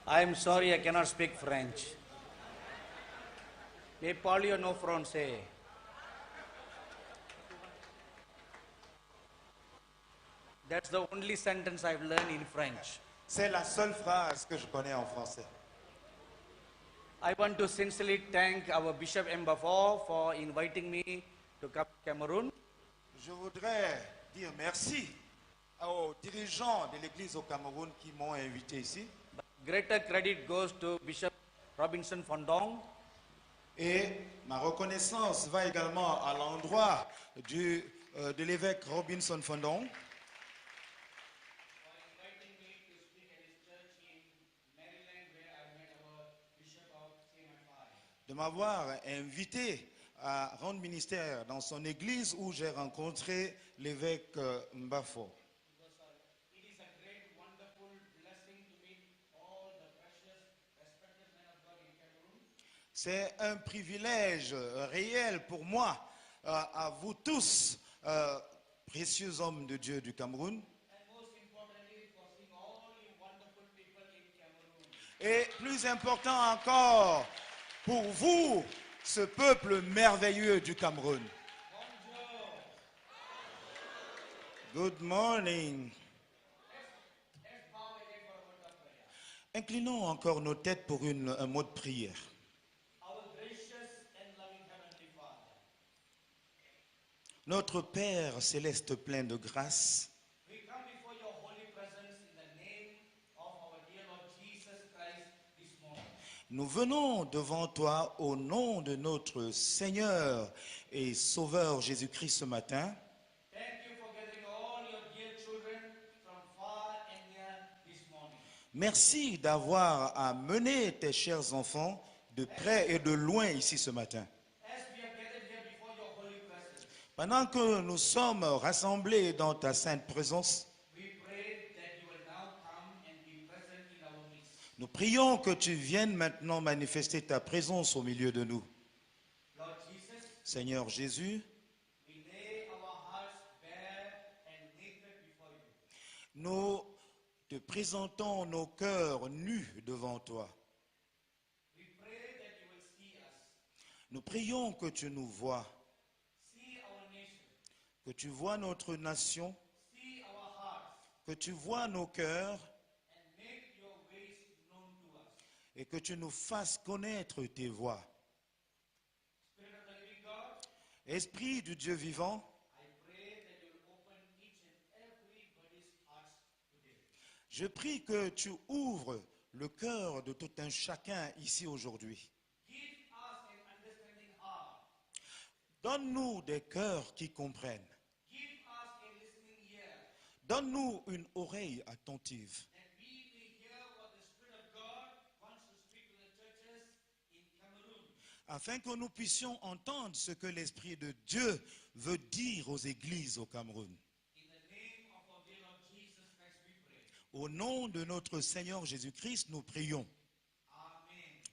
I am sorry I cannot speak French. Mais parlions no français. That's the only sentence I've learned in French. C'est la seule phrase que je connais en français. I want to sincerely thank our Bishop Mbafor for inviting me to come to Cameroon. Je voudrais dire merci aux dirigeants de l'Église au Cameroun qui m'ont invité ici. Greater credit goes to Bishop Robinson Fondong, Et ma reconnaissance va également à l'endroit de l'évêque Robinson Fondong de m'avoir invité à rendre ministère dans son église où j'ai rencontré l'évêque Mbafo. it is a great, wonderful blessing to meet all the precious, respected men of God in Cameroon. C'est un privilège réel pour moi, à vous tous, précieux hommes de Dieu du Cameroun. And most importantly, for seeing all you wonderful people in Cameroon. Et plus important encore, pour vous, ce peuple merveilleux du Cameroun. Good morning. Inclinons encore nos têtes pour un mot de prière. Our gracious and loving Heavenly Father, Notre Père céleste plein de grâce, we come before your holy presence in the name of our dear Lord Jesus Christ this morning. nous venons devant toi au nom de notre Seigneur et Sauveur Jésus-Christ ce matin. Thank you for gathering all your dear children from far and near this morning. Merci d'avoir amené tes chers enfants de près et de loin ici ce matin. As we are gathered here before your holy presence, Pendant que nous sommes rassemblés dans ta sainte présence, we pray that you will now come and be present in our midst. nous prions que tu viennes maintenant manifester ta présence au milieu de nous. Lord Jesus, Seigneur Jésus, we lay our hearts bare and naked before you. nous te présentons nos cœurs nus devant toi. We pray that you will see us, Nous prions que tu nous vois, see our nation, que tu vois notre nation, see our hearts, que tu vois nos cœurs and make your ways known to us. et que tu nous fasses connaître tes voies. Spirit of the living God, Esprit du Dieu vivant, I pray that you will open each and everybody's hearts today. je prie que tu ouvres le cœur de tout un chacun ici aujourd'hui. Give us an understanding heart. Donne-nous des cœurs qui comprennent. Give us a listening ear, Donne-nous une oreille attentive, that we may hear what the Spirit of God wants to speak to the churches in Cameroon. afin que nous puissions entendre ce que l'Esprit de Dieu veut dire aux églises au Cameroun. In the name of our dear Lord Jesus Christ, we pray. Au nom de notre Seigneur Jésus-Christ, nous prions.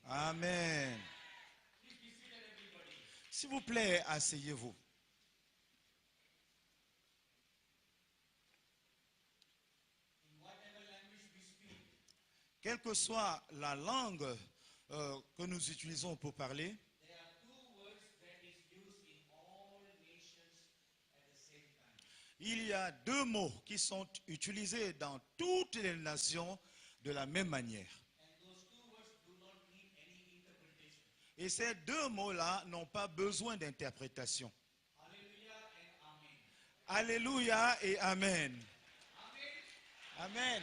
Amen. Amen. Please be seated, everybody. S'il vous plaît, asseyez-vous. In whatever language we speak, Quelle que soit la langue que nous utilisons pour parler, there are two words that is used in all nations at the same time. il y a deux mots qui sont utilisés dans toutes les nations de la même manière. And those two words do not need any interpretation. Et ces deux mots-là n'ont pas besoin d'interprétation. Hallelujah and Amen. Alléluia et Amen. Amen. Amen.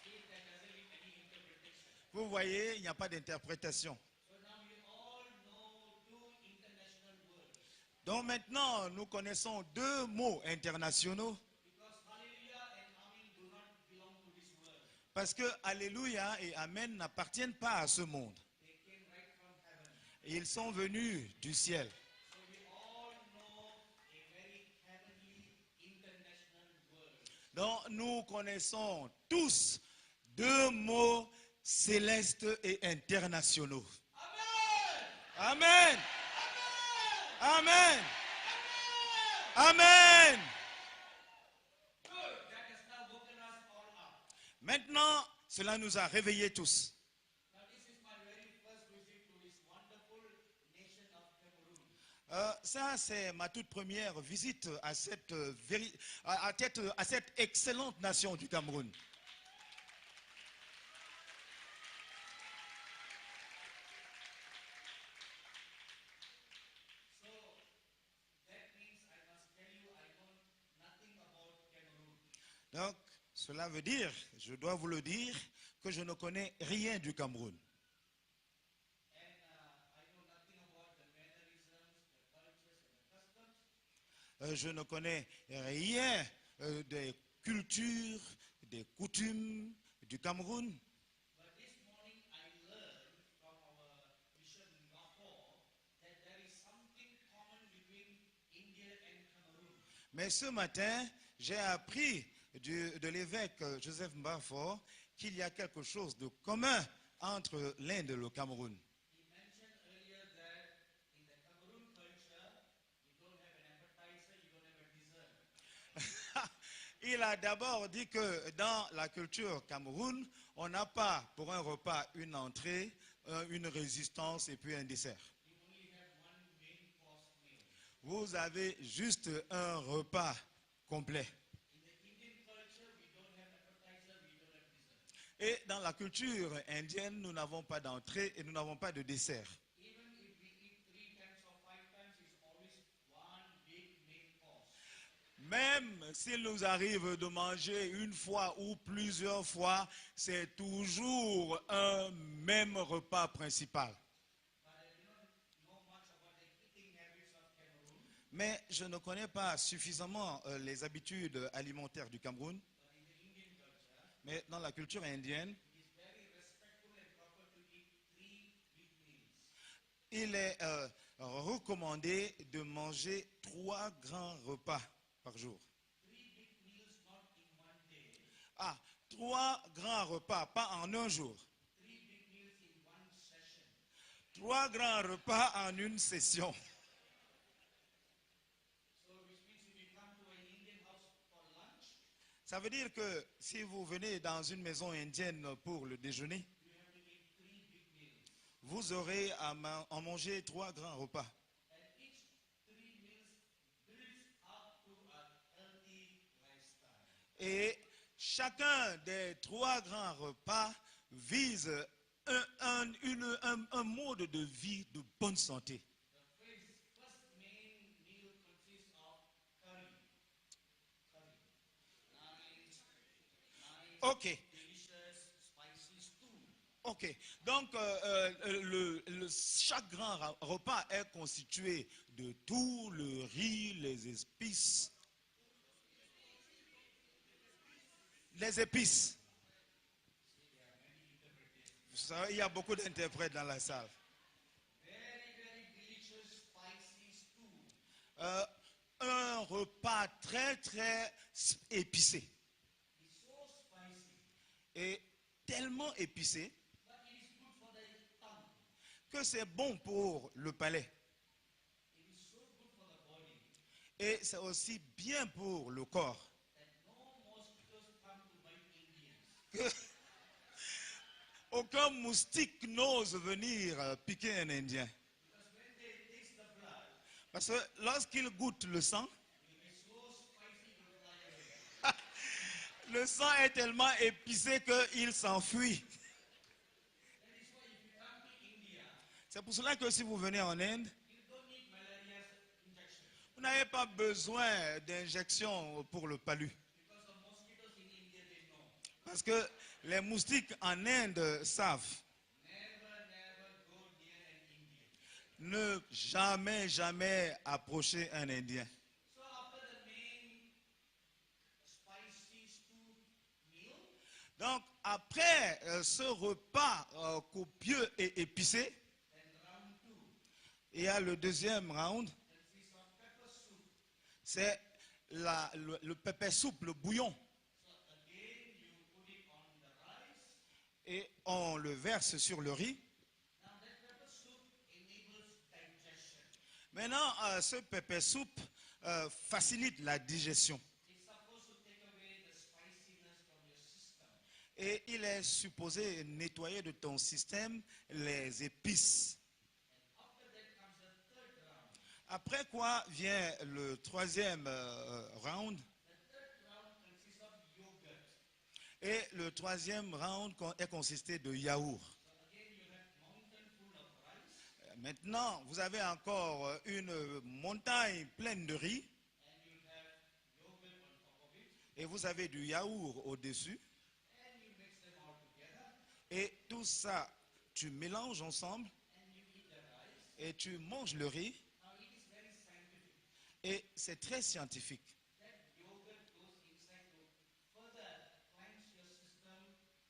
See, that doesn't need any interpretation. Vous voyez, il n'y a pas d'interprétation. So now we all know two international words. Donc maintenant, nous connaissons deux mots internationaux Because Hallelujah and Amen do not belong to this world. parce que Alléluia et Amen n'appartiennent pas à ce monde. They came right from heaven. Et ils sont venus du ciel. So we all know a very heavenly international word. Donc nous connaissons tous deux mots célestes et internationaux. Amen! Amen. Amen. Amen. Good. That has now woken us all up. Maintenant, cela nous a réveillés tous. Ça, c'est ma toute première visite à cette excellente nation du Cameroun. So that means I must tell you I know nothing about Cameroon. Donc, cela veut dire, je dois vous le dire, que je ne connais rien du Cameroun. And I know nothing about the mannerisms, the cultures, and the customs. Je ne connais rien des cultures, des coutumes du Cameroun. But this morning I learned from our Bishop Ngafo that there is something common between India and Cameroon. Mais ce matin, j'ai appris de l'évêque Joseph Mbafor qu'il y a quelque chose de commun entre l'Inde et le Cameroun. He mentioned earlier that in the Cameroon culture, you don't have an appetizer, you don't have a dessert. Il a d'abord dit que dans la culture Cameroun, on n'a pas pour un repas une entrée, une résistance et puis un dessert. You only have one main course meal. Vous avez juste un repas complet. In the Indian culture, we don't have appetizer, we don't have dessert. Et dans la culture indienne, nous n'avons pas d'entrée et nous n'avons pas de dessert. Even if we eat 3 times or 5 times, it's always one big main course. Même s'il nous arrive de manger une fois ou plusieurs fois, c'est toujours un même repas principal. But I do not know much about the eating habits of Cameroon. Mais je ne connais pas suffisamment les habitudes alimentaires du Cameroun. But in the Indian culture, Mais dans la culture indienne, it is very respectful and proper to eat 3 big meals. il est recommandé de manger 3 grands repas par jour. 3 big meals not in one day. Ah, 3 grands repas, pas en un jour. 3 big meals in one session. 3 grands repas en une session. So which means if you come to an Indian house for lunch, Ça veut dire que si vous venez dans une maison indienne pour le déjeuner, you have to eat 3 big meals. vous aurez à en manger 3 grands repas. And each 3 meals builds up to a healthy lifestyle. Et chacun des 3 grands repas vise un mode de vie de bonne santé. The first main meal consists of curry. Curry. Nice, Ok, delicious, spicy stew. ok. Donc, chaque grand repas est constitué de tout le riz, les épices. Les épices. Vous savez, il y a beaucoup d'interprètes dans la salle. Very, very delicious, spicy stew. Un repas très, très épicé. It's so spicy, Et tellement épicé but it is good for the tongue. que c'est bon pour le palais. It is so good for the body Et c'est aussi bien pour le corps. that no mosquitoes come to bite Indians. Que aucun moustique n'ose venir piquer un Indien. Because when they taste the blood, Parce que lorsqu'il goûte le sang, it is so spicy to fly away. le sang est tellement épicé qu'il s'enfuit. That is why if you come to India, C'est pour cela que si vous venez en Inde, you don't need malaria injection. vous n'avez pas besoin d'injection pour le palu. Because the mosquitoes in India, they know. Parce que les moustiques en Inde savent Never go near an Indian. ne jamais, jamais approcher un Indien. So after the main spicy stew meal, Donc, après ce repas copieux et épicé, then round 2 il y a le deuxième round, consists of pepper soup. c'est le pepper soup, le bouillon. So again, you put it on the rice. Et on le verse sur le riz. Now that pepper soup enables digestion. Maintenant, ce pepper soup facilite la digestion. It's supposed to take away the spiciness from your system. Et il est supposé nettoyer de ton système les épices. And after that comes the third round. Après quoi vient le troisième round. The third round consists of yogurt. Et le troisième round est consisté de yaourt. So again you have mountain full of rice Maintenant, vous avez encore une montagne pleine de riz and you have yogurt on top of it et vous avez du yaourt au-dessus. and you mix them all together Et tout ça, tu mélanges ensemble and you eat the rice. et tu manges le riz. Now it is very scientific. Et c'est très scientifique. That yogurt goes inside to further cleanse your system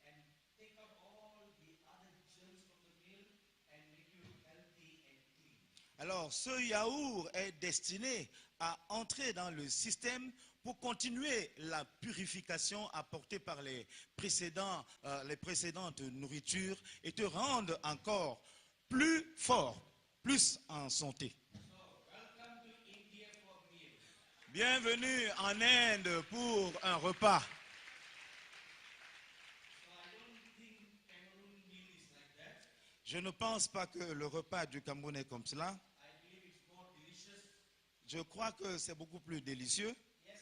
and take out all the other germs from the meal and make you healthy and clean. Alors, ce yaourt est destiné à entrer dans le système pour continuer la purification apportée par les précédentes nourritures et te rendre encore plus fort, plus en santé. So welcome to India for meal. Bienvenue en Inde pour un repas. So I don't think Cameroon meal is like that. Je ne pense pas que le repas du Cameroun est comme cela. I believe it's more delicious. Je crois que c'est beaucoup plus délicieux. Yes,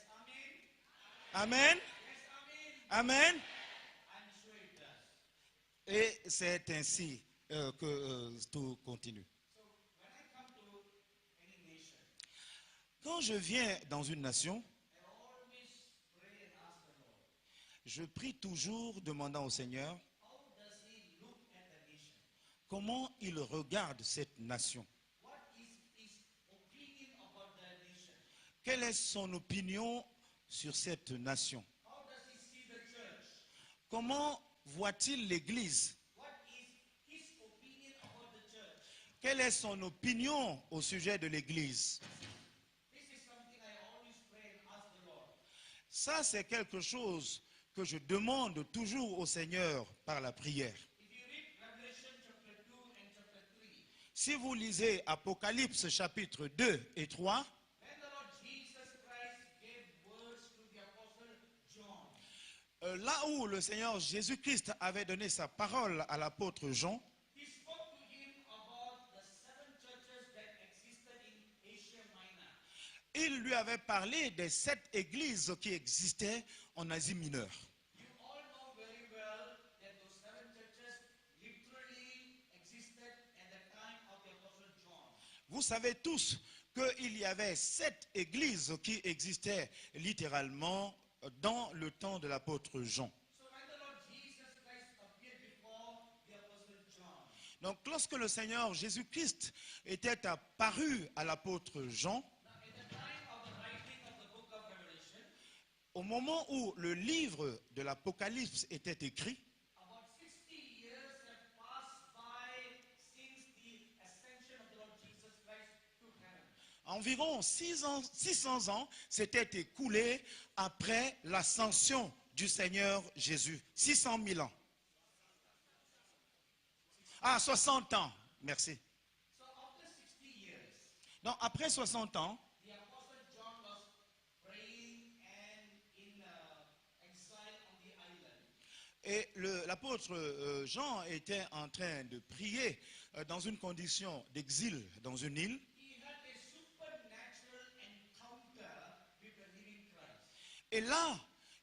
Amen. Amen. Yes, Amen. Amen. I'm sure it does. Et c'est ainsi que tout continue. So when I come to any nation, Quand je viens dans une nation, I always pray and ask the Lord, je prie toujours demandant au Seigneur how does He look at the nation? comment il regarde cette nation. What is His opinion about the nation? Quelle est son opinion sur cette nation? How does He see the church? Comment voit-il l'Église? What is His opinion about the church? Quelle est son opinion au sujet de l'Église? This is something I always pray and ask the Lord. Ça, c'est quelque chose que je demande toujours au Seigneur par la prière. If you read Revelation chapter 2 and chapter 3, Si vous lisez Apocalypse chapitre 2 et 3, when the Lord Jesus Christ gave words to the apostle John, là où le Seigneur Jésus-Christ avait donné sa parole à l'apôtre Jean, He spoke to him about the 7 churches that existed in Asia Minor. il lui avait parlé des 7 églises qui existaient en Asie mineure. You all know very well that those 7 churches literally existed at the time of the apostle John. Vous savez tous qu'il y avait 7 églises qui existaient littéralement dans le temps de l'apôtre Jean. So when the Lord Jesus Christ appeared before the apostle John, Donc lorsque le Seigneur Jésus-Christ était apparu à l'apôtre Jean, now at the time of the writing of the book of Revelation, au moment où le livre de l'Apocalypse était écrit, about 60 years have passed by since the ascension of the Lord Jesus Christ to heaven. environ 600 ans s'étaient écoulés après l'ascension du Seigneur Jésus. 600 000 ans. Ah, 60 ans. Merci. So after 60 years, Donc après 60 ans, the apostle John was praying and in exile on the island. et l'apôtre Jean était en train de prier dans une condition d'exil dans une île. He had a supernatural encounter with the living Christ. Et là,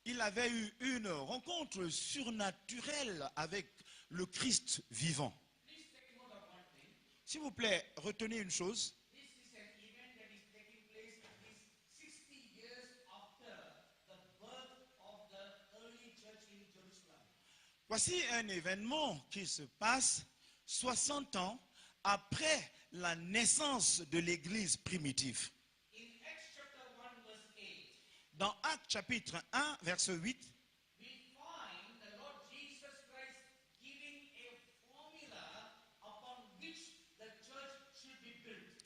il avait eu une rencontre surnaturelle avec le Christ vivant. Please take note of one thing. S'il vous plaît, retenez une chose. This is an event that is taking place at least 60 years after the birth of the early church in Jerusalem. Voici un événement qui se passe 60 ans après la naissance de l'Église primitive. In Acts chapter 1 verse 8, Dans Actes chapitre 1, verset 8, we find the Lord Jesus Christ giving a formula upon which the church should be built.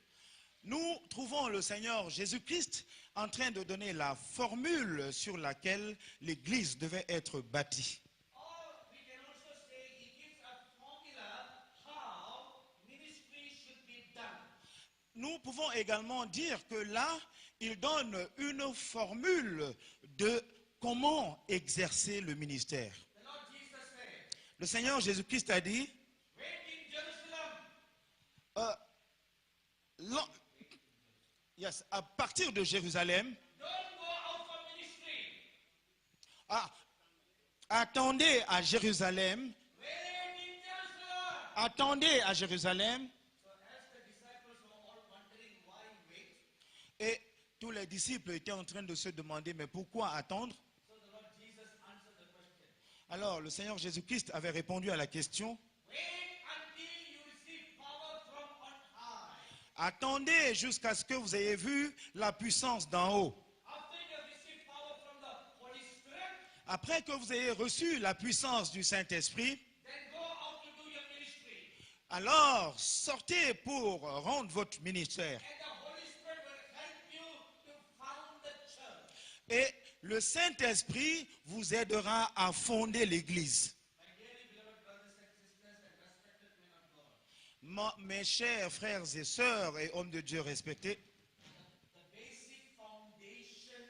nous trouvons le Seigneur Jésus-Christ en train de donner la formule sur laquelle l'Église devait être bâtie. Or we can also say he gives a formula how ministry should be done. Nous pouvons également dire que là, il donne une formule de comment exercer le ministère. The Lord Jesus said, Le Seigneur Jésus-Christ a dit, wait in Jerusalem. euh, l'en- Yes, à partir de Jérusalem, don't go out from ministry. ah, attendez à Jérusalem, Wait in Jerusalem. attendez à Jérusalem, So as the disciples were all wondering why wait, et tous les disciples étaient en train de se demander, mais pourquoi attendre? so the Lord Jesus answered the question. Alors, le Seigneur Jésus-Christ avait répondu à la question, Wait until you receive power from on high. attendez jusqu'à ce que vous ayez vu la puissance d'en haut. After you have received power from the Holy Spirit, Après que vous ayez reçu la puissance du Saint-Esprit, then go out to do your ministry. alors sortez pour rendre votre ministère. And the Holy Spirit will help you to found the church. Et le Saint-Esprit vous aidera à fonder l'Église. My dearly beloved brothers and sisters and respected men of God, Mes chers frères et sœurs et hommes de Dieu respectés, the basic foundation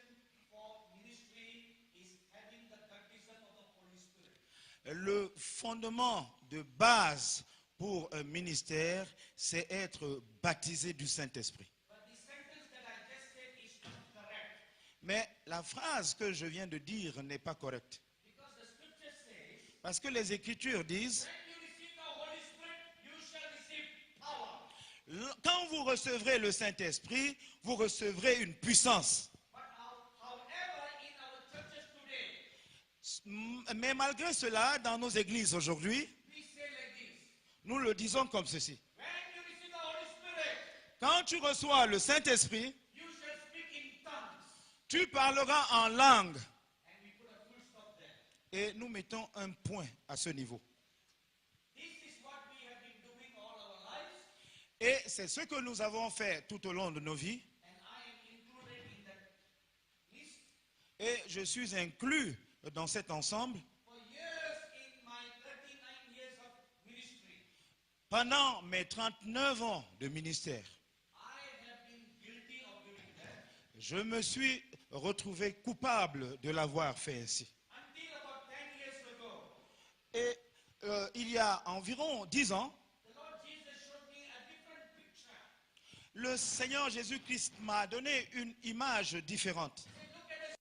for ministry is having the baptism of the Holy Spirit. le fondement de base pour un ministère, c'est être baptisé du Saint-Esprit. But the sentence that I just said is not correct. Mais la phrase que je viens de dire n'est pas correcte. Because the scripture says, Parce que les Écritures disent, when you receive the Holy Spirit, you shall receive power. quand vous recevrez le Saint-Esprit, vous recevrez une puissance. But however, in our churches today, Mais malgré cela, dans nos églises aujourd'hui, we say like this. nous le disons comme ceci. When you receive the Holy Spirit, Quand tu reçois le Saint-Esprit, you shall speak in tongues. tu parleras en langue. And we put a full stop there. Et nous mettons un point à ce niveau. This is what we have been doing all our lives. Et c'est ce que nous avons fait tout au long de nos vies. And I am included in that list. Et je suis inclus dans cet ensemble. For years in my 39 years of ministry, Pendant mes 39 ans de ministère, I have been guilty of doing that. je me suis retrouvé coupable de l'avoir fait ainsi. Until about 10 years ago, Et il y a environ 10 ans, the Lord Jesus showed me a different picture. le Seigneur Jésus-Christ m'a donné une image différente He said, look at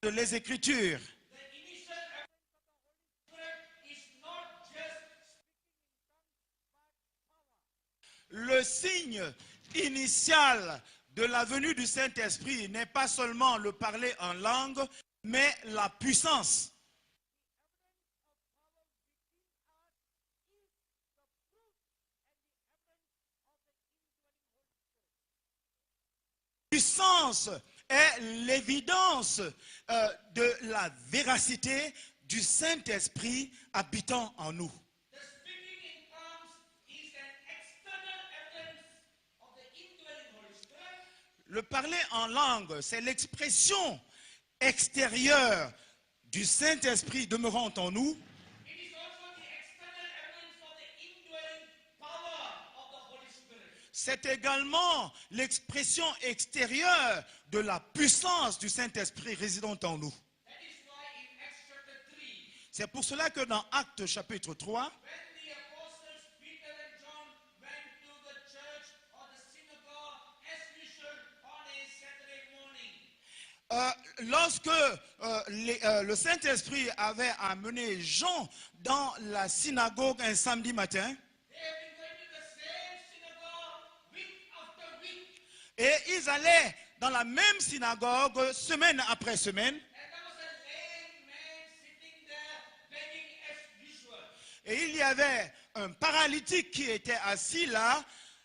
de les Écritures. the initial evidence of the Holy Spirit is not just Le signe initial de la venue du Saint-Esprit n'est pas seulement le parler en langue, mais la puissance. Puissance est l'évidence de la véracité du Saint-Esprit habitant en nous. the speaking in tongues is an external evidence of the indwelling Holy Spirit. Le parler en langue, c'est l'expression extérieure du Saint-Esprit demeurant en nous. It is also the external evidence of the indwelling power of the Holy Spirit. C'est également l'expression extérieure de la puissance du Saint-Esprit résidant en nous. That is why in Acts chapter 3, C'est pour cela que dans Actes chapitre 3, when the apostles Peter and John went to the church or the synagogue as usual on a Saturday morning, lorsque le Saint-Esprit avait amené Jean dans la synagogue un samedi matin, they have been going to the same synagogue week after week. et ils allaient dans la même synagogue semaine après semaine, And there was a lame man sitting there begging as usual. et il y avait un paralytique qui était assis là,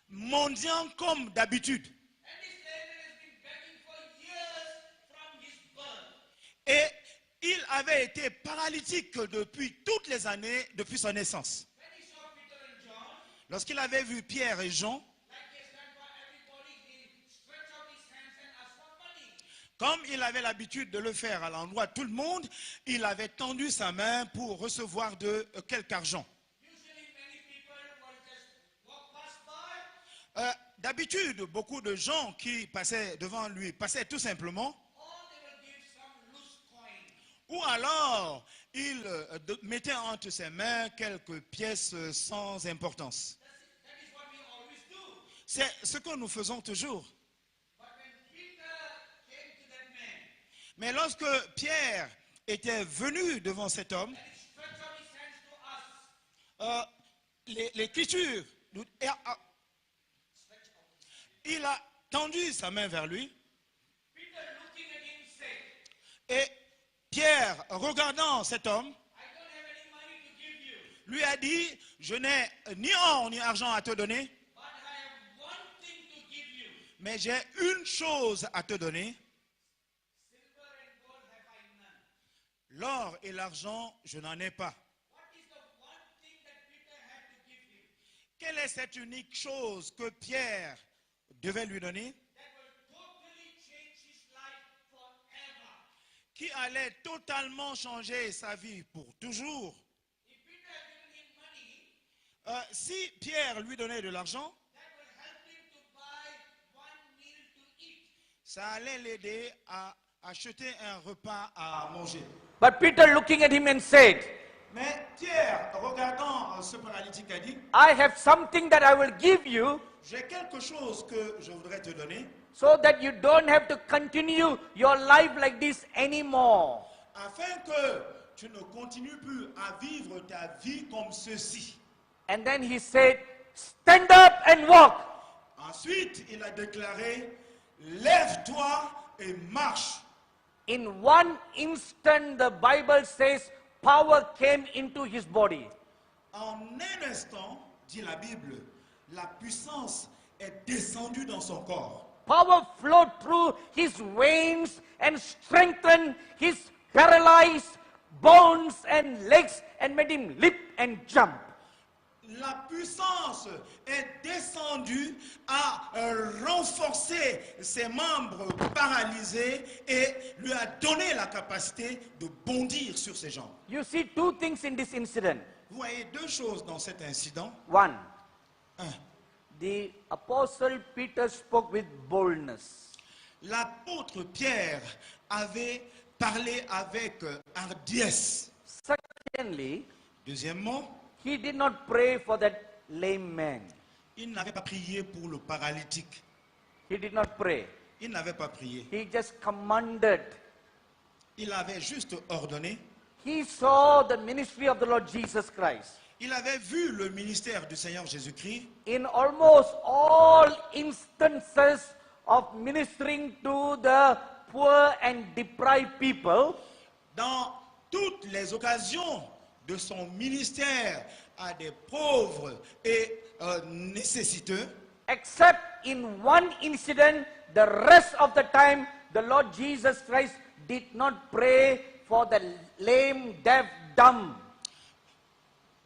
mendiant comme d'habitude. And this lame man has been begging for years from his birth. Et il avait été paralytique depuis toutes les années, depuis sa naissance. When he saw Peter and John, Lorsqu'il avait vu Pierre et Jean, like he has done for everybody, he stretched out his hands and asked for money. comme il avait l'habitude de le faire à l'endroit de tout le monde, il avait tendu sa main pour recevoir de quelque argent. Usually many people will just walk past by, D'habitude, beaucoup de gens qui passaient devant lui passaient tout simplement, or they will give some loose coin. ou alors il mettait entre ses mains quelques pièces sans importance. That is what we always do. C'est ce que nous faisons toujours. But when Peter came to that man, Mais lorsque Pierre était venu devant cet homme, and he stretched out his hands to us, l'Écriture, il a tendu sa main vers lui, Peter looking at him said, et Pierre, regardant cet homme, I don't have any money to give you, lui a dit, je n'ai ni or ni argent à te donner, but I have one thing to give you. mais j'ai une chose à te donner. Silver and gold have I none. L'or et l'argent, je n'en ai pas. What is the one thing that Peter had to give him Quelle est cette unique chose que Pierre devait lui donner, that will totally change his life forever? qui allait totalement changer sa vie pour toujours? If Peter had given him money, Si Pierre lui donnait de l'argent, that will help him to buy one meal to eat. ça allait l'aider à acheter un repas à manger. But Peter looking at him and said, Mais Pierre, regardant ce paralytique, a dit, I have something that I will give you j'ai quelque chose que je voudrais te donner, so that you don't have to continue your life like this anymore. afin que tu ne continues plus à vivre ta vie comme ceci. And then he said, stand up and walk. Ensuite, il a déclaré, lève-toi et marche. In one instant, the Bible says, power came into his body. En un instant, dit la Bible, la puissance est descendue dans son corps. Power flowed through his veins and strengthened his paralyzed bones and legs and made him leap and jump. La puissance est descendue à renforcer ses membres paralysés et lui a donné la capacité de bondir sur ses jambes. You see two things in this incident. Vous voyez deux choses dans cet incident. One, Un, the apostle Peter spoke with boldness. l'apôtre Pierre avait parlé avec hardiesse. Secondly, Deuxièmement, he did not pray for that lame man. il n'avait pas prié pour le paralytique. He did not pray. Il n'avait pas prié. He just commanded. Il avait juste ordonné. He saw the ministry of the Lord Jesus Christ. Il avait vu le ministère du Seigneur Jésus-Christ In almost all instances of ministering to the poor and deprived people, dans toutes les occasions de son ministère à des pauvres et nécessiteux, except in one incident, the rest of the time, the Lord Jesus Christ did not pray for the lame, deaf, dumb.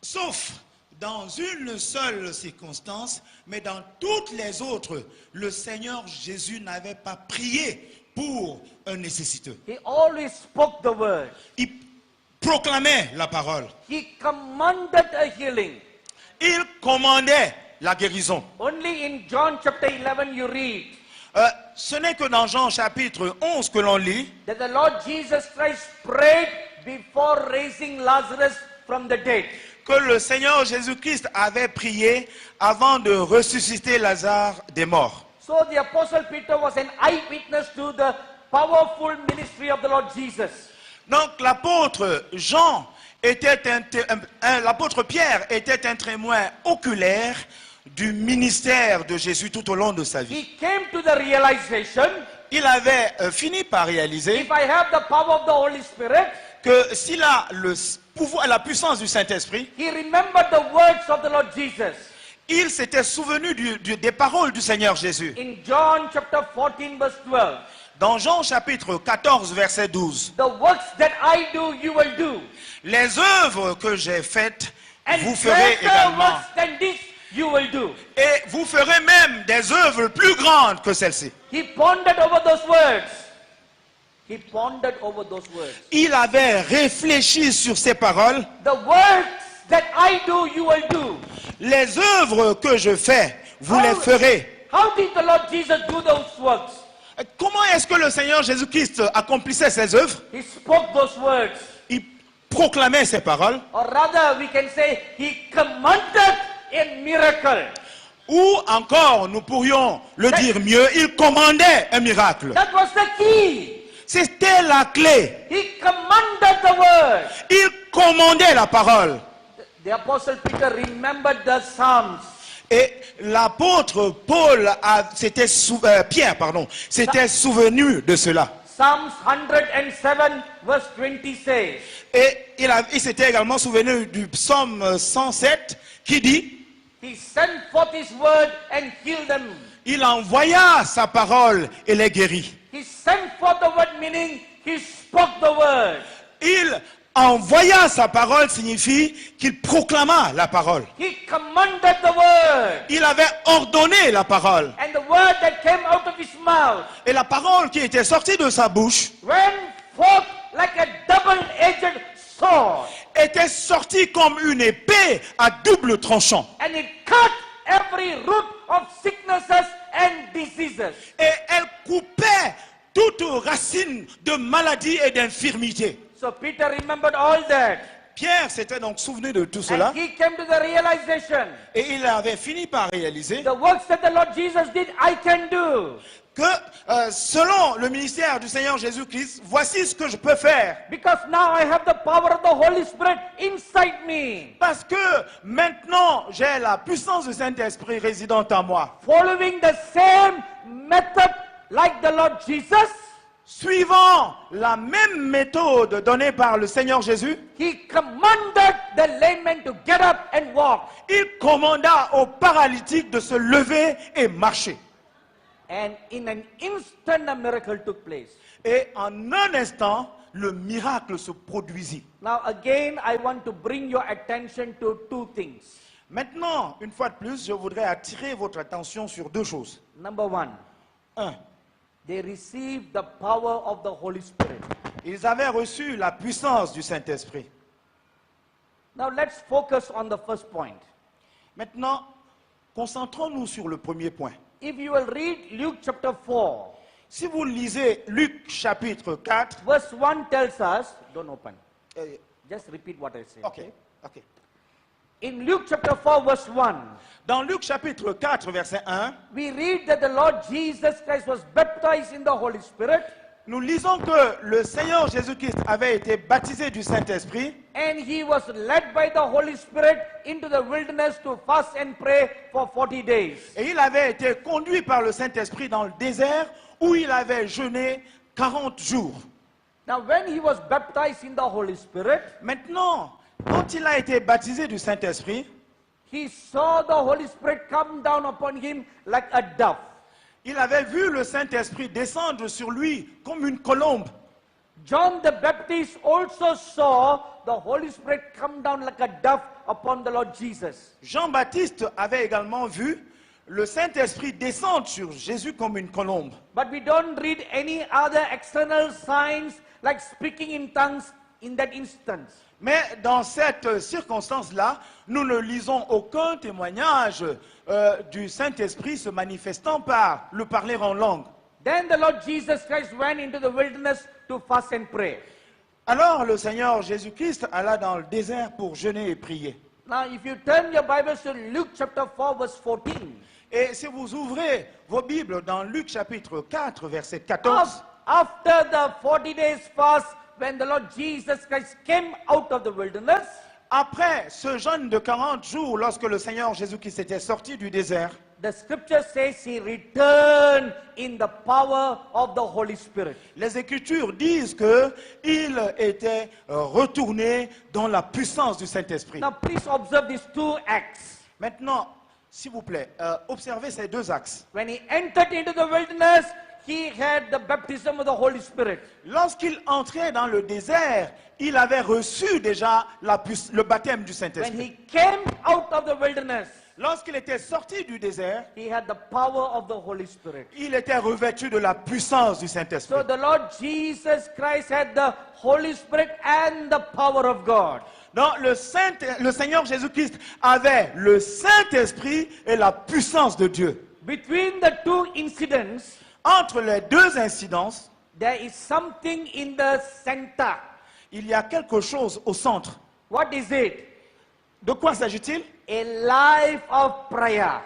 sauf dans une seule circonstance, mais dans toutes les autres, le Seigneur Jésus n'avait pas prié pour un nécessiteux. He always spoke the word. Il proclamait la parole. He commanded a healing. Il commandait la guérison. Only in John chapter 11 you read Ce n'est que dans Jean chapitre 11 que l'on lit that the Lord Jesus Christ prayed before raising Lazarus from the dead. que le Seigneur Jésus-Christ avait prié avant de ressusciter Lazare des morts. So the apostle Peter was an eyewitness to the powerful ministry of the Lord Jesus. Donc l'apôtre Jean était l'apôtre Pierre était un témoin oculaire du ministère de Jésus tout au long de sa vie. He came to the realization, Il avait fini par réaliser if I have the power of the Holy Spirit, que s'il a le pouvoir, la puissance du Saint-Esprit, he remembered the words of the Lord Jesus. il s'était souvenu des paroles du Seigneur Jésus. In John chapter 14 verse 12, Dans Jean chapitre 14 verset 12, the works that I do, you will do. les œuvres que j'ai faites, And vous ferez greater également. works than this, you will do. Et vous ferez même des œuvres plus grandes que celles-ci. He pondered over those words. He pondered over those words. Il avait réfléchi sur ces paroles. The works that I do, you will do. Les œuvres que je fais, vous les ferez. How did the Lord Jesus do those works? Comment est-ce que le Seigneur Jésus-Christ accomplissait ces œuvres? He spoke those words. Il proclamait ces paroles. Or rather, we can say, he commanded a miracle. Ou encore, nous pourrions le dire mieux, il commandait un miracle. That was the key. C'était la clé. He commanded the word. Il commandait la parole. The apostle Peter remembered the Psalms. Et l'apôtre Paul, Pierre, s'était souvenu de cela. Psalms 107 verse 20 says, Et il s'était également souvenu du psaume 107 qui dit, He sent forth His word and healed them. il envoya sa parole et les guérit. He sent forth the word, meaning He spoke the word. Il envoya sa parole signifie qu'il proclama la parole. He commanded the word. Il avait ordonné la parole. And the word that came out of His mouth Et la parole qui était sortie de sa bouche went forth like a double-edged sword. était sortie comme une épée à double tranchant. And it cut every root of sicknesses and diseases. Et elle coupait toute racine de maladie et d'infirmité. So Peter remembered all that. Pierre s'était donc souvenu de tout cela And he came to the realization, et il avait fini par réaliser the works that the Lord Jesus did, I can do. que selon le ministère du Seigneur Jésus-Christ, voici ce que je peux faire. Because now I have the power of the Holy Spirit inside me. Parce que maintenant, j'ai la puissance du Saint-Esprit résidente en moi. Following the same method like the Lord Jesus, Suivant la même méthode donnée par le Seigneur Jésus, He commanded the lame man to get up and walk. il commanda aux paralytiques de se lever et marcher. And in an instant, a miracle took place. Et en un instant, le miracle se produisit. Now again, I want to bring your attention to two things. Maintenant, une fois de plus, je voudrais attirer votre attention sur deux choses. Number one, Un, they received the power of the Holy Spirit. ils avaient reçu la puissance du Saint-Esprit. Now let's focus on the first point. Maintenant, concentrons-nous sur le premier point. If you will read Luke chapter 4, Si vous lisez Luc chapitre 4, verse 1 tells us, don't open, euh, just repeat what I say. ok. In Luke chapter 4, verse 1, Dans Luc chapitre 4, verset 1, we read that the Lord Jesus Christ was baptized in the Holy Spirit, nous lisons que le Seigneur Jésus-Christ avait été baptisé du Saint-Esprit and he was led by the Holy Spirit into the wilderness to fast and pray for 40 days. et il avait été conduit par le Saint-Esprit dans le désert où il avait jeûné 40 jours. Now, when he was baptized in the Holy Spirit, Maintenant, quand il a été baptisé du Saint-Esprit, he saw the Holy Spirit come down upon him like a dove. il avait vu le Saint-Esprit descendre sur lui comme une colombe. John the Baptist also saw the Holy Spirit come down like a dove upon the Lord Jesus. Jean-Baptiste avait également vu le Saint-Esprit descendre sur Jésus comme une colombe. But we don't read any other external signs like speaking in tongues in that instance. Mais dans cette circonstance-là, nous ne lisons aucun témoignage du Saint-Esprit se manifestant par le parler en langue. Then the Lord Jesus Christ went into the wilderness to fast and pray. Alors le Seigneur Jésus-Christ alla dans le désert pour jeûner et prier. Now, if you turn your Bibles to Luke chapter 4, verse 14, Et si vous ouvrez vos Bibles dans Luc chapitre 4, verset 14, after the 40 days fast, when the Lord Jesus Christ came out of the wilderness, après ce jeûne de 40 jours, lorsque le Seigneur Jésus-Christ était sorti du désert, the scripture says he returned in the power of the Holy Spirit. les Écritures disent qu'il était retourné dans la puissance du Saint-Esprit. Now, please observe these two acts. Maintenant, s'il vous plaît, observez ces deux axes. When he entered into the wilderness, he had the baptism of the Holy Spirit. Lorsqu'il entrait dans le désert, il avait reçu déjà le baptême du When Saint-Esprit. he came out of the wilderness, Lorsqu'il était sorti du désert, he had the power of the Holy Spirit. il était revêtu de la puissance du Saint-Esprit. So the Lord Jesus Christ had the Holy Spirit and the power of God. Donc le Seigneur Jésus-Christ avait le Saint-Esprit et la puissance de Dieu. Between the two incidents, Entre les deux incidences, there is something in the center. il y a quelque chose au centre. What is it? De quoi s'agit-il? A life of prayer.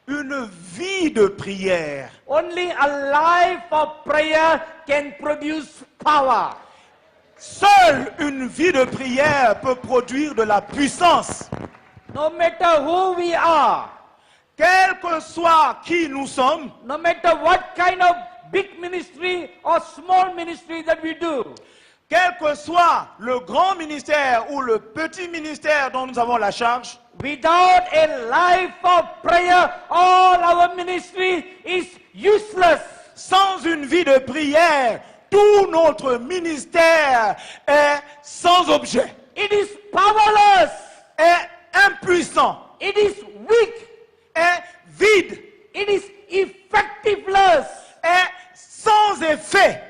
une vie de prière. Only a life of prayer can produce power. Seule une vie de prière peut produire de la puissance. No matter who we are, Quel que soit qui nous sommes, no matter what kind of big ministry or small ministry that we do, quel que soit le grand ministère ou le petit ministère dont nous avons la charge, without a life of prayer, all our ministry is useless. sans une vie de prière, tout notre ministère est sans objet, It is powerless. est impuissant, It is weak. est vide, It is effectiveless. est sans effet.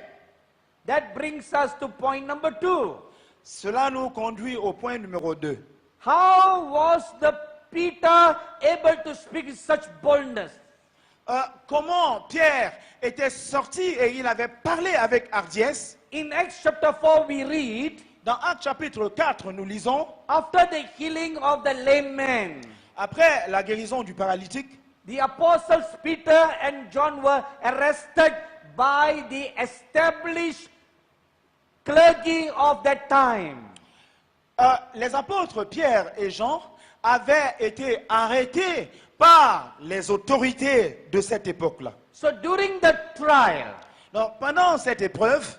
That brings us to point number 2. Cela nous conduit au point numéro 2. How was the Peter able to speak with such boldness? Comment Pierre était sorti et il avait parlé avec hardiesse. In Acts chapter 4 we read, Dans Actes chapitre 4, nous lisons, after the healing of the lame man, après la guérison du paralytique, the apostles Peter and John were arrested by the established clergy of that time. les apôtres Pierre et Jean avaient été arrêtés par les autorités de cette époque-là. So during the trial, Donc, pendant cette épreuve,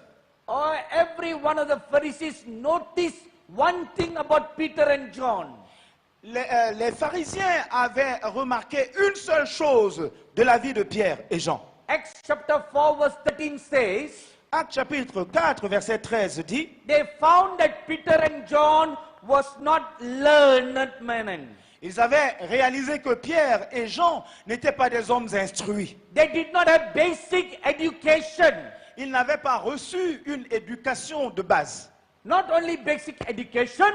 every one of the Pharisees noticed one thing about Peter and John. les pharisiens avaient remarqué une seule chose de la vie de Pierre et Jean. Acts chapter 4 verse 13 says, Actes chapitre 4, verset 13 dit, they found that Peter and John was not learned men. ils avaient réalisé que Pierre et Jean n'étaient pas des hommes instruits. They did not have basic education. Ils n'avaient pas reçu une éducation de base. Not only basic education,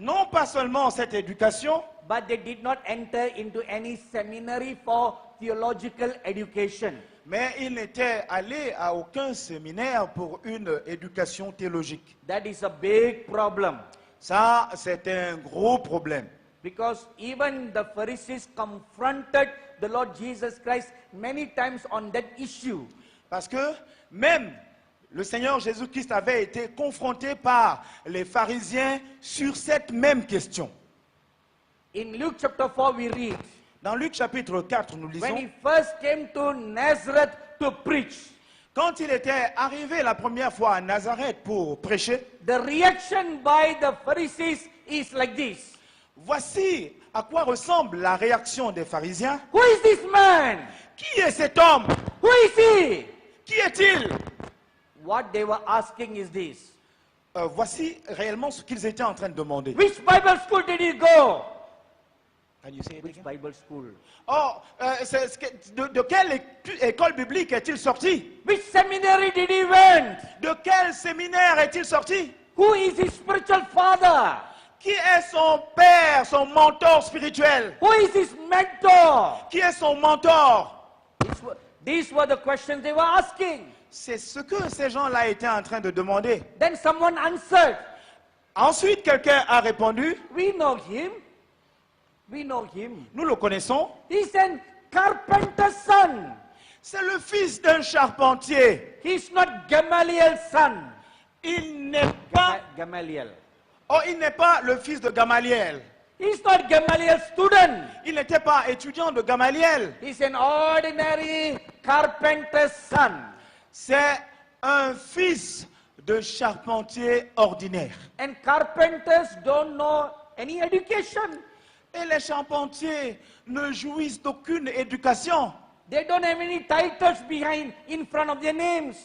Non pas seulement cette éducation, but they did not enter into any seminary for theological education. mais ils n'étaient allés à aucun séminaire pour une éducation théologique. That is a big problem. Ça, c'est un gros problème. Because even the Pharisees confronted the Lord Jesus Christ many times on that issue. Parce que même le Seigneur Jésus-Christ avait été confronté par les pharisiens sur cette même question. In Luke chapter 4 we read, Dans Luc chapitre 4, nous when he lisons, first came to Nazareth to preach, quand il était arrivé la première fois à Nazareth pour prêcher, the reaction by the Pharisees is like this. voici à quoi ressemble la réaction des pharisiens. Who is this man? Qui est cet homme? Who is he? Qui est-il? What they were asking is this. Voici réellement ce qu'ils étaient en train de demander. Which Bible school did he go? Can you say it Which again? Bible school? Oh, de quelle école biblique est-il sorti? Which seminary did he went? De quel séminaire est-il sorti? Who is his spiritual father? Qui est son père, son mentor spirituel? Who is his mentor? Qui est son mentor? These were the questions they were asking. C'est ce que ces gens-là étaient en train de demander. Then someone answered, Ensuite, quelqu'un a répondu, we know him. We know him. nous le connaissons, He's a carpenter's son. c'est le fils d'un charpentier. He's not Gamaliel's son. Il n'est pas, Gamaliel. il n'est pas le fils de Gamaliel. He's not Gamaliel's student. Il n'était pas étudiant de Gamaliel. He's an ordinary carpenter's son. C'est un fils de charpentier ordinaire. And carpenters don't know any education. Et les charpentiers ne jouissent d'aucune éducation. They don't have any titles in front of their names.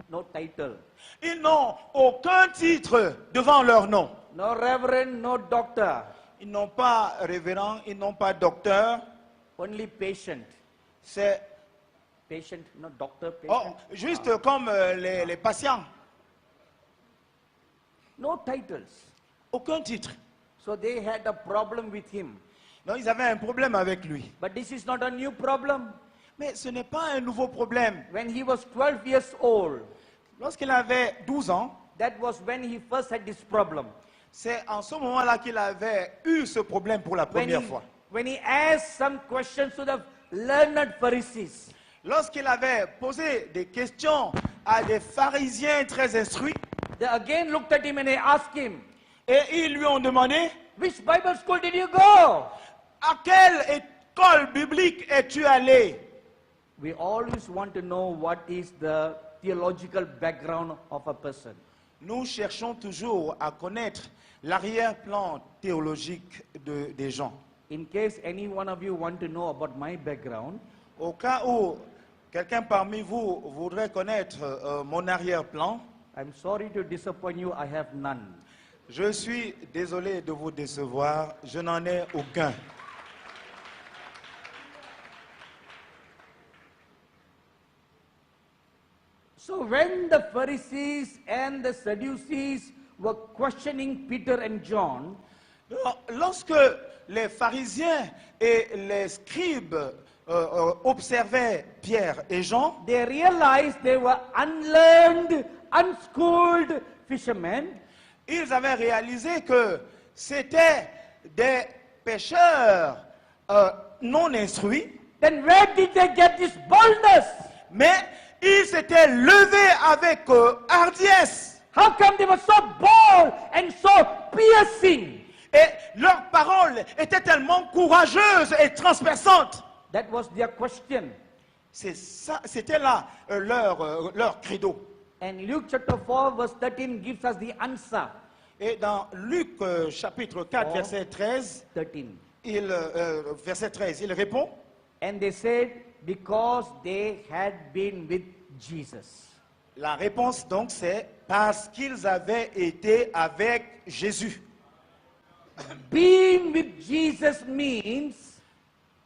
No title. Ils n'ont aucun titre devant leur nom. No reverend, no doctor. Ils n'ont pas révérend, ils n'ont pas docteur. Only patient. C'est Patient, no doctor, patient. juste comme les patients. No titles. Aucun titre. So they had a problem with him. Donc ils avaient un problème avec lui. But this is not a new problem. Mais ce n'est pas un nouveau problème. When he was 12 years old, Lorsqu'il avait 12 ans, that was when he first had this problem. c'est en ce moment-là qu'il avait eu ce problème pour la première fois. when he asked some questions to the learned Pharisees. Lorsqu'il avait posé des questions à des pharisiens très instruits, They again looked at him and they asked him, et ils lui ont demandé, which Bible school did you go? à quelle école biblique es-tu allé? We always want to know what is the theological background of a person. Nous cherchons toujours à connaître l'arrière-plan théologique des gens. In case any one of you want to know about my background, Au cas où quelqu'un parmi vous voudrait connaître mon arrière-plan, I'm sorry to disappoint you, I have none. je suis désolé de vous décevoir, je n'en ai aucun. So when the Pharisees and the Sadducees were questioning Peter and John, Lorsque les pharisiens et les scribes observaient Pierre et Jean, they realized they were unlearned, unschooled fishermen. ils avaient réalisé que c'était des pêcheurs non instruits, Then where did they get this boldness? mais ils s'étaient levés avec hardiesse. How come they were so bold and so piercing? Et leurs paroles étaient tellement courageuses et transperçantes. That was their question. C'est ça, c'était là leur credo. And Luke chapter 4 verse 13 gives us the answer. Et dans Luc chapitre 4 Oh. verset 13, 13. verset 13, il répond, And they said, because they had been with Jesus. la réponse donc c'est parce qu'ils avaient été avec Jésus. Being with Jesus means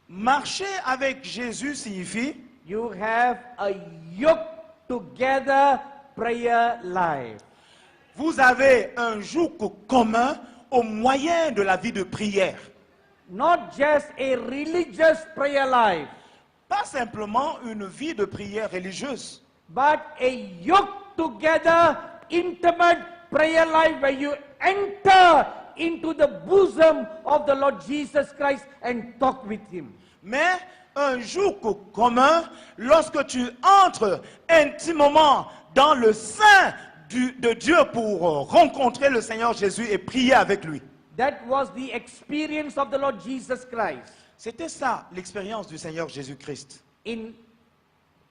Marcher avec Jésus signifie you have a yoke together prayer life. vous avez un joug commun au moyen de la vie de prière. Not just a religious prayer life, Pas simplement une vie de prière religieuse, but a yoke together intimate prayer life where you enter into the bosom of the Lord Jesus Christ and talk with him. mais un joug commun lorsque tu entres intimement dans le sein de Dieu pour rencontrer le Seigneur Jésus et prier avec lui. That was the experience of the Lord Jesus Christ. C'était ça l'expérience du Seigneur Jésus-Christ. In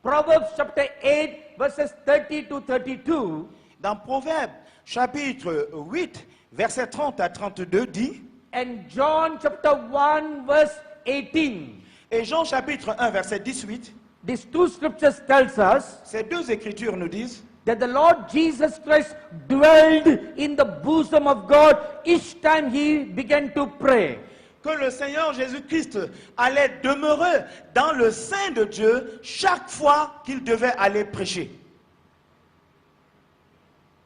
Proverbs chapter 8 verses 30 to 32, Dans Proverbe chapitre 8, versets 30 à 32 dit, and John chapter 1 verse 18, et Jean chapitre 1 verset 18, these two scriptures tells us ces deux écritures nous disent that the Lord Jesus Christ dwelled in the bosom of God each time he began to pray. que le Seigneur Jésus-Christ allait demeurer dans le sein de Dieu chaque fois qu'il devait aller prêcher.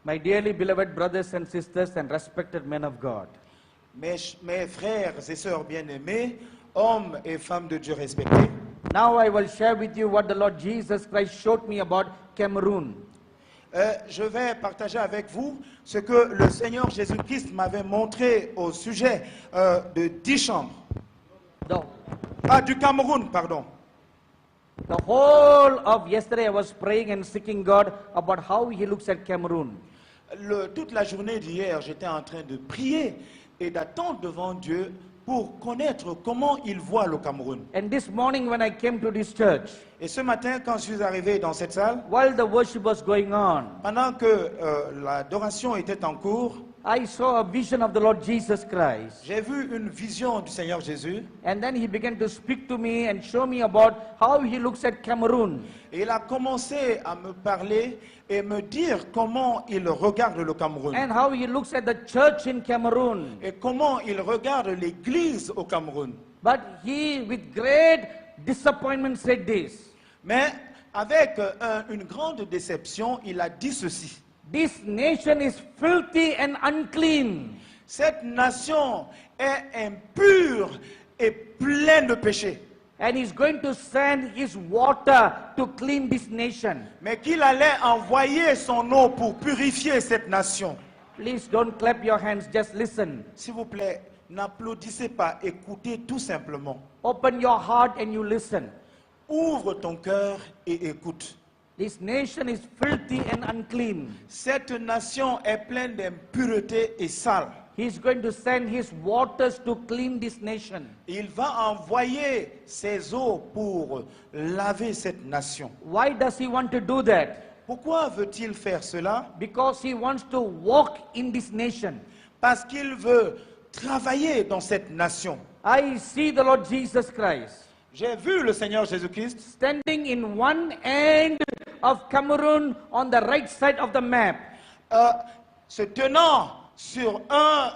My dearly beloved brothers and sisters and respected men of God, Mes frères et sœurs bien-aimés, hommes et femmes de Dieu respectés, now I will share with you what the Lord Jesus Christ showed me about Cameroon. je vais partager avec vous ce que le Seigneur Jésus-Christ m'avait montré au sujet de 10 chambres. Du Cameroun, pardon. The whole of yesterday I was praying and seeking God about how he looks at Cameroon. Toute la journée d'hier, j'étais en train de prier et d'attendre devant Dieu pour connaître comment il voit le Cameroun. And this morning when I came to this church, Et ce matin, quand je suis arrivé dans cette salle, while the worship was going on, pendant que l'adoration était en cours, I saw a vision of the Lord Jesus Christ. j'ai vu une vision du Seigneur Jésus. And then he began to speak to me and show me about how he looks at Cameroon. Et il a commencé à me parler et me dire comment il regarde le Cameroun. And how he looks at the church in Cameroon. Et comment il regarde l'église au Cameroun. But he, with great disappointment, said this. Mais avec une grande déception, il a dit ceci. This nation is filthy and unclean. Cette nation est impure et pleine de péchés. And he's going to send his water to clean this nation. Mais qu'il allait envoyer son eau pour purifier cette nation. Please don't clap your hands, just listen. S'il vous plaît, n'applaudissez pas, écoutez tout simplement. Open your heart and you listen. Ouvre ton cœur et écoute. This nation is filthy and unclean. Cette nation est pleine d'impureté et sale. He's going to send his waters to clean this nation. Il va envoyer ses eaux pour laver cette nation. Why does he want to do that? Pourquoi veut-il faire cela? Because he wants to walk in this nation. Parce qu'il veut travailler dans cette nation. I see the Lord Jesus Christ J'ai vu le Seigneur Jésus-Christ standing in one end of Cameroon on the right side of the map. se tenant sur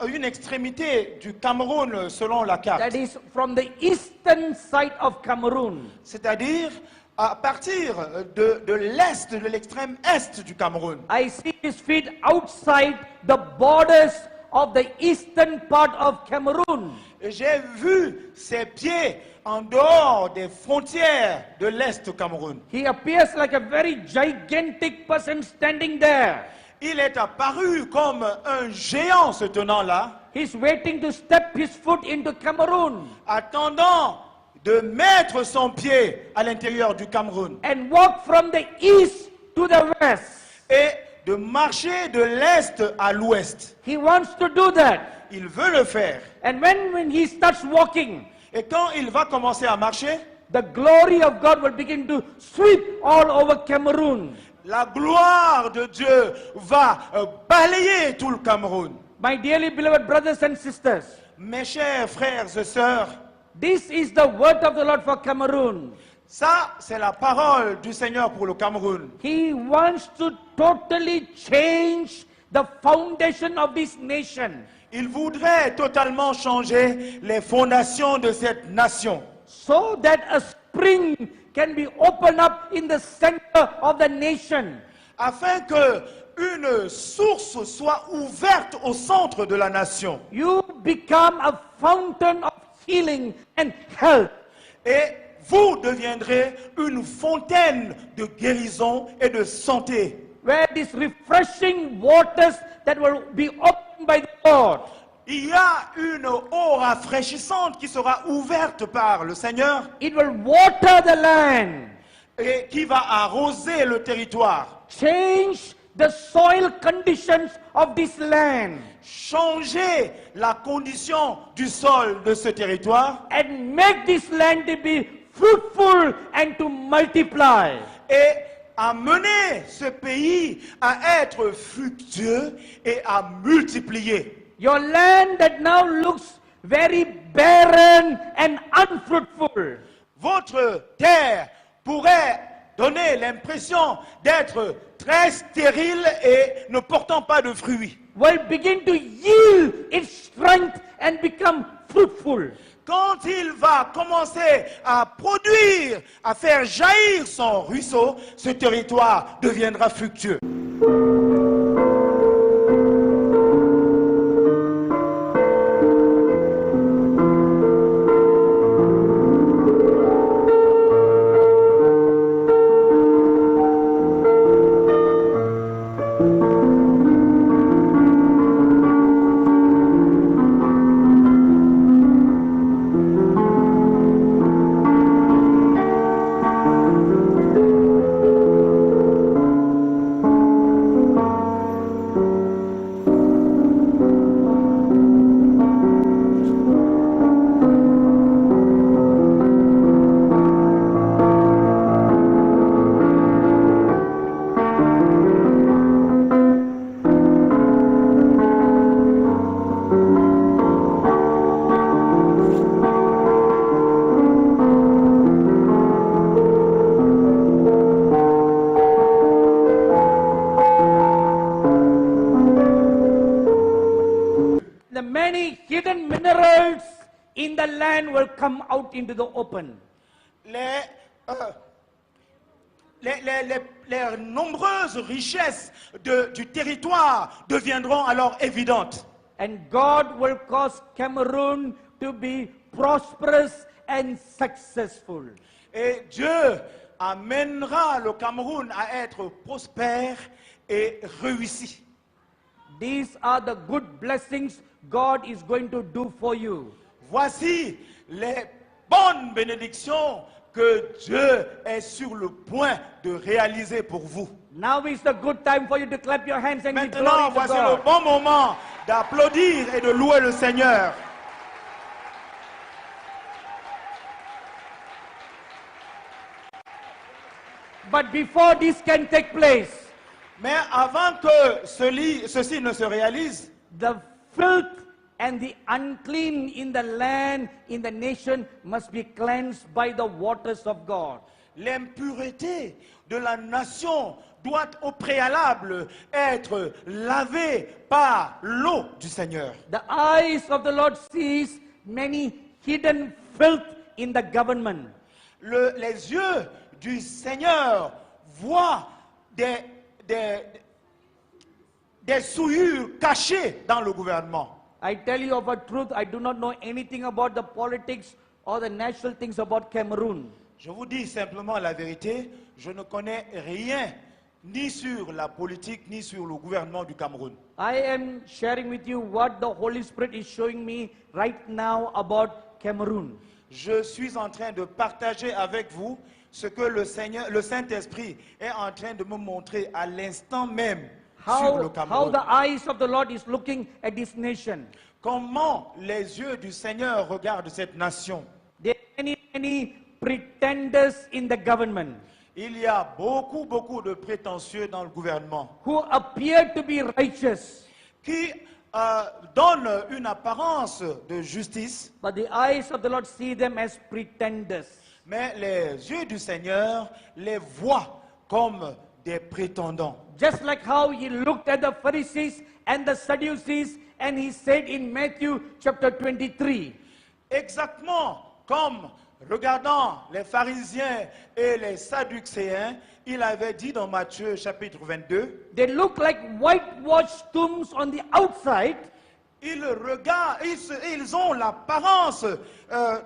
une extrémité du Cameroun selon la carte. That is from the eastern side of Cameroon. C'est-à-dire à partir de l'est, de l'extrême est du Cameroun. I see his feet outside the borders of the eastern part of Cameroon. Et j'ai vu ses pieds en dehors des frontières de l'est du Cameroun. He appears like a very gigantic person standing there. Il est apparu comme un géant se tenant là, He's waiting to step his foot into Cameroon attendant de mettre son pied à l'intérieur du Cameroun and walk from the east to the west. et de marcher de l'est à l'ouest. He wants to do that. Il veut le faire. And when he starts walking, Et quand il va commencer à marcher, the glory of God will begin to sweep all over Cameroon. la gloire de Dieu va balayer tout le Cameroun. My dearly beloved brothers and sisters, Mes chers frères et sœurs, this is the word of the Lord for Cameroon. ça c'est la parole du Seigneur pour le Cameroun. He wants to totally change the foundation of this nation Il voudrait totalement changer les fondations de cette nation, so that a spring can be opened up in the center of the nation. afin que une source soit ouverte au centre de la nation. You become a fountain of healing and health. Et vous deviendrez une fontaine de guérison et de santé, Where these refreshing waters that will be opened by the Lord il y a une eau rafraîchissante qui sera ouverte par le Seigneur it will water the land, et qui va arroser le territoire, change the soil conditions of this land, changer la condition du sol de ce territoire and make this land to be fruitful and to multiply. et amener ce pays à être fructueux et à multiplier. Your land that now looks very barren and unfruitful, Votre terre pourrait donner l'impression d'être très stérile et ne portant pas de fruits. will begin to yield its strength and become fruitful. Quand il va commencer à produire, à faire jaillir son ruisseau, ce territoire deviendra fructueux. The many hidden minerals in the land will come out into the open. Les nombreuses richesses du territoire deviendront alors évidentes. And God will cause Cameroon to be prosperous and successful. Et Dieu amènera le Cameroun à être prospère et réussi. These are the good blessings God is going to do for you. Voici les bonnes bénédictions que Dieu est sur le point de réaliser pour vous. Now is the good time for you to clap your hands and give Maintenant, glory to voici le God. bon moment d'applaudir et de louer le Seigneur. But before this can take place, Mais avant que ceci ne se réalise, the filth and the unclean in the land, in the nation, must be cleansed by the waters of God. l'impureté de la nation doit au préalable être lavée par l'eau du Seigneur. The eyes of the Lord sees many hidden filth in the government. Les yeux du Seigneur voient des souillures cachées dans le gouvernement. I tell you of a truth, I do not know anything about the politics or the national things about Cameroon. Je vous dis simplement la vérité, je ne connais rien ni sur la politique ni sur le gouvernement du Cameroun. I am sharing with you what the Holy Spirit is showing me right now about Cameroon. Je suis en train de partager avec vous ce que le Saint-Esprit est en train de me montrer à l'instant même sur le How Cameroun. the eyes of the Lord is looking at this nation. Comment les yeux du Seigneur regardent cette nation. There are many pretenders in the government Il y a beaucoup de prétentieux dans le gouvernement who appear to be righteous, qui donnent une apparence de justice, but the eyes of the Lord see them as pretenders. mais les yeux du Seigneur les voient comme des prétendants. Just like how he looked at the Pharisees and the Sadducees, and he said in Matthew chapter 23, Exactement comme regardant les pharisiens et les sadducéens, il avait dit dans Matthieu chapitre 22, they look like whitewashed tombs on the outside, ils ont l'apparence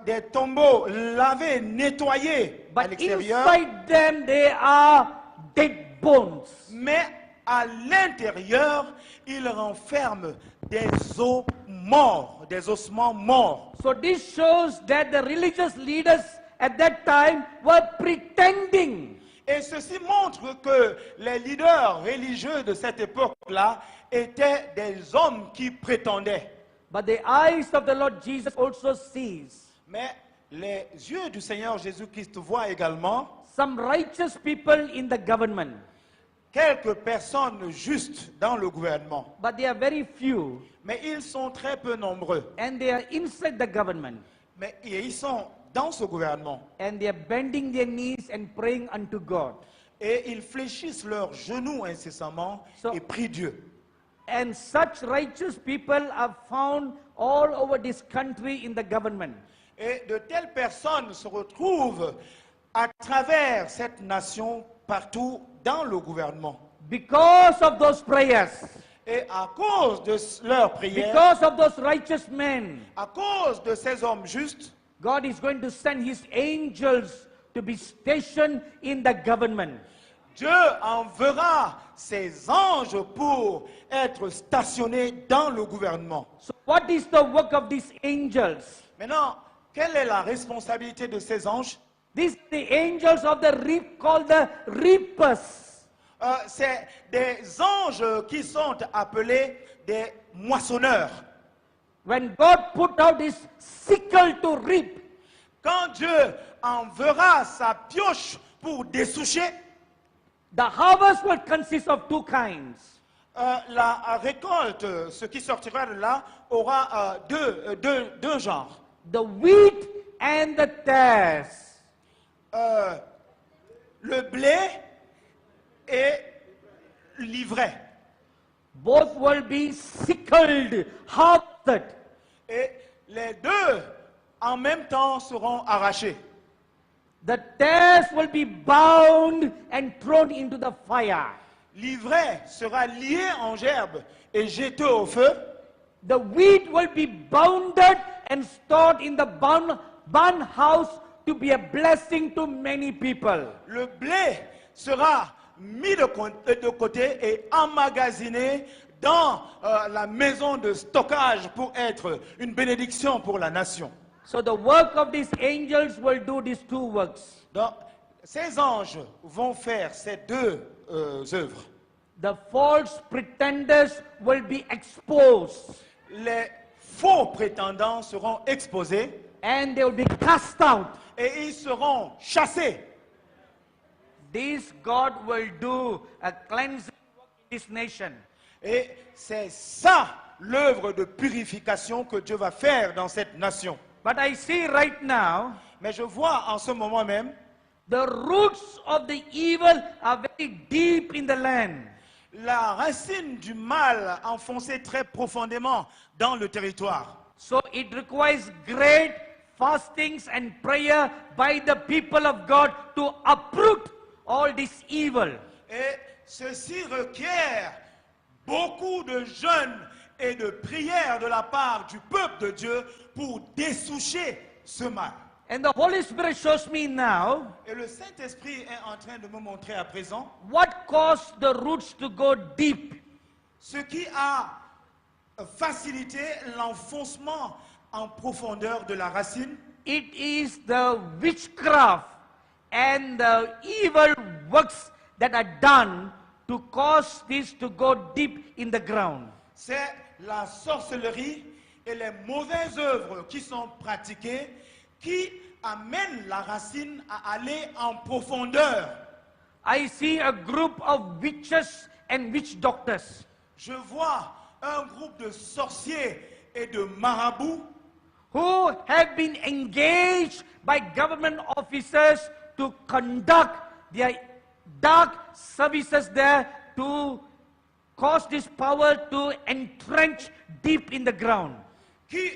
des tombeaux lavés, nettoyés à but l'extérieur, inside them they are dead bones. mais à l'intérieur, ils renferment des os morts, des ossements morts. So this shows that the religious leaders at that time were pretending. Et ceci montre que les leaders religieux de cette époque-là étaient des hommes qui prétendaient. But the eyes of the Lord Jesus also sees Mais les yeux du Seigneur Jésus-Christ voient également some righteous people in the government, quelques personnes justes dans le gouvernement. but they are very few, Mais ils sont très peu nombreux. and they are inside the government, Mais ils sont dans ce gouvernement. and they are bending their knees and praying unto God. Et ils fléchissent leurs genoux incessamment So- et prient Dieu. And such righteous people are found all over this country in the government. Et de telles personnes se retrouvent à travers cette nation partout dans le gouvernement. Because of those prayers, Et à cause de leurs prières, because of those righteous men, à cause de ces hommes justes, God is going to send his angels to be stationed in the government. Dieu enverra ses anges pour être stationnés dans le gouvernement. So what is the work of these angels? Maintenant, quelle est la responsabilité de ces anges? These are the angels of the reap called the reapers. C'est des anges qui sont appelés des moissonneurs. When God put out his sickle to reap, Quand Dieu enverra sa pioche pour dessoucher, the harvest will consist of two kinds. la récolte, ce qui sortira de là, aura deux genres. The wheat and the tares. Le blé et l'ivraie. Both will be sickled, harvested. Et les deux, en même temps, seront arrachés. The tares will be bound and thrown into the fire. L'ivraie sera lié en gerbe et jeté au feu. The wheat will be bounded and stored in the barn house to be a blessing to many people. Le blé sera mis de côté et emmagasiné dans la maison de stockage pour être une bénédiction pour la nation. So the work of these angels will do these two works. Donc, ces anges vont faire ces deux œuvres. The false pretenders will be exposed Les faux prétendants seront exposés and they will be cast out. et ils seront chassés. This God will do a cleansing work in this nation. Et c'est ça l'œuvre de purification que Dieu va faire dans cette nation. But I see right now, Mais je vois en ce moment même, the roots of the evil are very deep in the land. la racine du mal enfoncée très profondément dans le territoire. So it requires great fastings and prayer by the people of God to uproot all this evil. Et ceci requiert beaucoup de jeûnes et de prières de la part du peuple de Dieu pour dessoucher ce mal. And the Holy Spirit shows me now Et le Saint-Esprit est en train de me montrer à présent what caused the roots to go deep. ce qui a facilité l'enfoncement en profondeur de la racine. It is the witchcraft and the evil works that are done to cause this to go deep in the ground. C'est la sorcellerie et les mauvaises œuvres qui sont pratiquées qui amènent la racine à aller en profondeur. I see a group of witches and witch doctors. Je vois un groupe de sorciers et de marabouts Who have been engaged by government officers to conduct their dark services there to cause this power to entrench deep in the ground. qui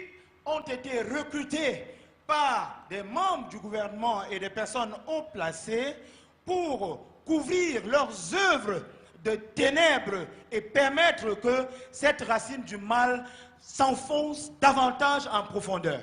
ont été recrutés par des membres du gouvernement et des personnes haut placées pour couvrir leurs œuvres de ténèbres et permettre que cette racine du mal s'enfonce davantage en profondeur.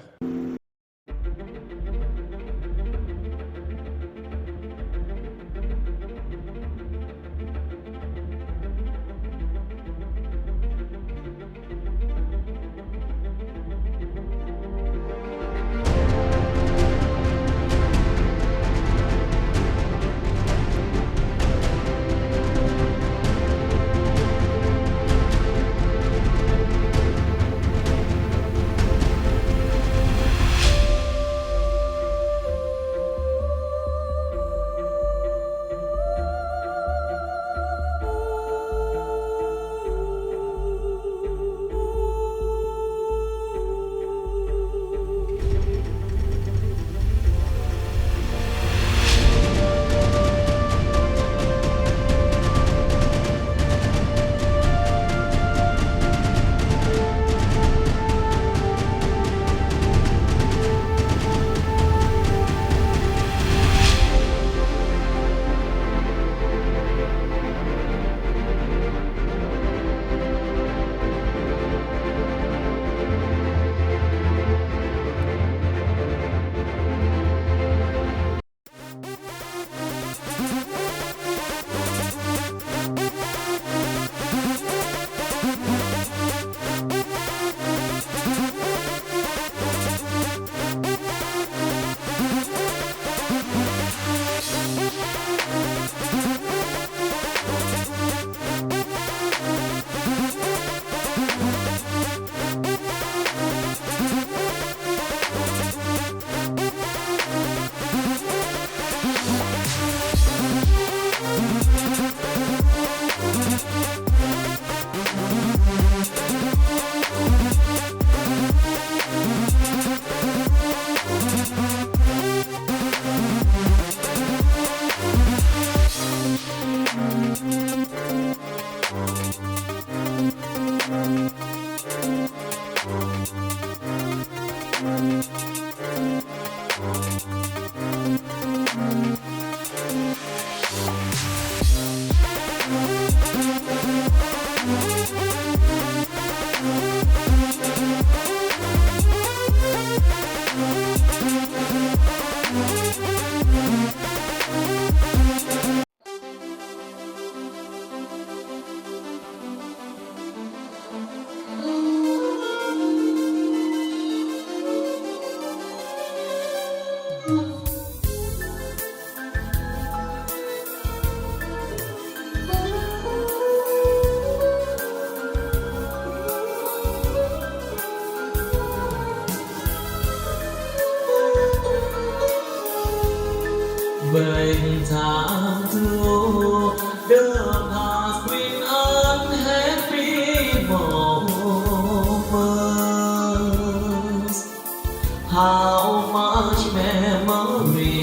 When time through the past with unhappy moments, how much memory,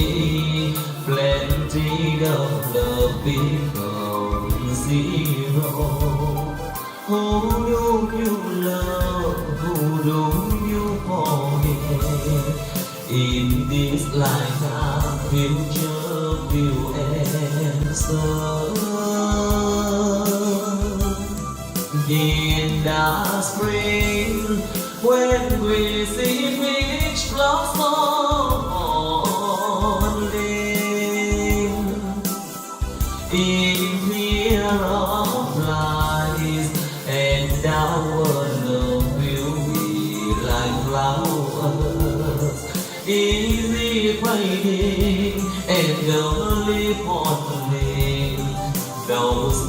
plenty of love become zero. Who do you love? Who do you forget? In this lifetime, future will answer. In the spring, when we see each blossom only, in fear of lies, and our love will be like flowers, easy fading and early falling. Those